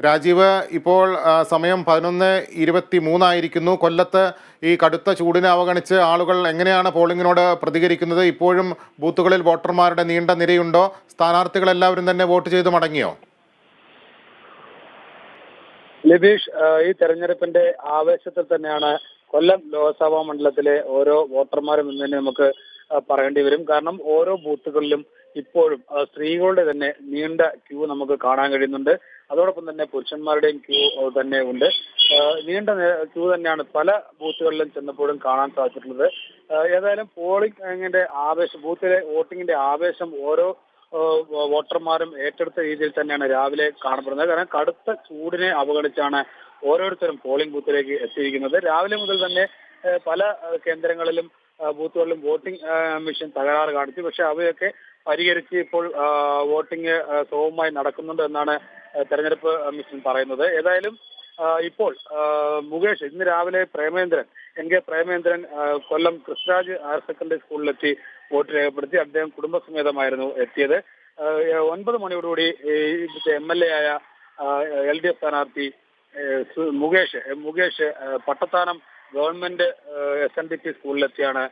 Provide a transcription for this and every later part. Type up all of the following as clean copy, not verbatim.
രാജീവ്, ഇപ്പോൾ സമയം 11:23 കൊല്ലത്ത് ഈ കടുത്ത ചൂടിനെ അവഗണിച്ച് ആളുകൾ എങ്ങനെയാണ് പോളിംഗിനോട് പ്രതികരിക്കുന്നത്? ഇപ്പോഴും ബൂത്തുകളിൽ വോട്ടർമാരുടെ നീണ്ട നിരയുണ്ടോ? സ്ഥാനാർത്ഥികൾ എല്ലാവരും തന്നെ വോട്ട് ചെയ്ത് മടങ്ങിയോ? ലതീഷ്, ഈ തെരഞ്ഞെടുപ്പിന്റെ ആവേശത്തിൽ തന്നെയാണ് കൊല്ലം ലോക്സഭാ മണ്ഡലത്തിലെ ഓരോ വോട്ടർമാരും എന്ന് തന്നെ നമുക്ക് പറയേണ്ടി വരും. കാരണം ഓരോ ബൂത്തുകളിലും ഇപ്പോഴും സ്ത്രീകളുടെ തന്നെ നീണ്ട ക്യൂ നമുക്ക് കാണാൻ കഴിയുന്നുണ്ട്. അതോടൊപ്പം തന്നെ പുരുഷന്മാരുടെയും ക്യൂ തന്നെ ഉണ്ട്. നീണ്ട ക്യൂ തന്നെയാണ് പല ബൂത്തുകളിലും ചെന്നപ്പോഴും കാണാൻ സാധിച്ചിട്ടുള്ളത്. ഏതായാലും പോളിംഗിന്റെ ആവേശം, ബൂത്തിലെ വോട്ടിങ്ങിന്റെ ആവേശം ഓരോ വോട്ടർമാരും ഏറ്റെടുത്ത രീതിയിൽ തന്നെയാണ് രാവിലെ കാണപ്പെടുന്നത്. കാരണം കടുത്ത ചൂടിനെ അവഗണിച്ചാണ് ഓരോരുത്തരും പോളിംഗ് ബൂത്തിലേക്ക് എത്തിയിരിക്കുന്നത്. രാവിലെ മുതൽ തന്നെ പല കേന്ദ്രങ്ങളിലും ബൂത്തുകളിലും വോട്ടിംഗ് മെഷീൻ തകരാറ് കാണിച്ചു. പക്ഷെ അവയൊക്കെ പരിഹരിച്ച് ഇപ്പോൾ വോട്ടിംഗ് സുഗമമായി നടക്കുന്നുണ്ട് എന്നാണ് തെരഞ്ഞെടുപ്പ് കമ്മീഷൻ പറയുന്നത്. ഏതായാലും ഇപ്പോൾ മുകേഷ് ഇന്ന് രാവിലെ പ്രേമേന്ദ്രൻ കൊല്ലം ക്രിസ്തുരാജ് ഹയർ സെക്കൻഡറി സ്കൂളിലെത്തി വോട്ട് രേഖപ്പെടുത്തി. അദ്ദേഹം കുടുംബസമേതമായിരുന്നു എത്തിയത്. 9 മണിയോടുകൂടി MLA ആയ LDF സ്ഥാനാർത്ഥി മുകേഷ് പട്ടത്താനം ഗവൺമെന്റ് SNDP സ്കൂളിലെത്തിയാണ്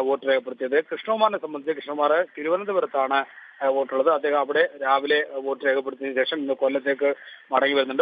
വോട്ട് രേഖപ്പെടുത്തിയത്. കൃഷ്ണകുമാറിനെ സംബന്ധിച്ച് കൃഷ്ണകുമാർ തിരുവനന്തപുരത്താണ് വോട്ടുള്ളത്. അദ്ദേഹം അവിടെ രാവിലെ വോട്ട് രേഖപ്പെടുത്തിയതിനു ശേഷം ഇന്ന് കൊല്ലത്തേക്ക് മടങ്ങി വരുന്നുണ്ട്.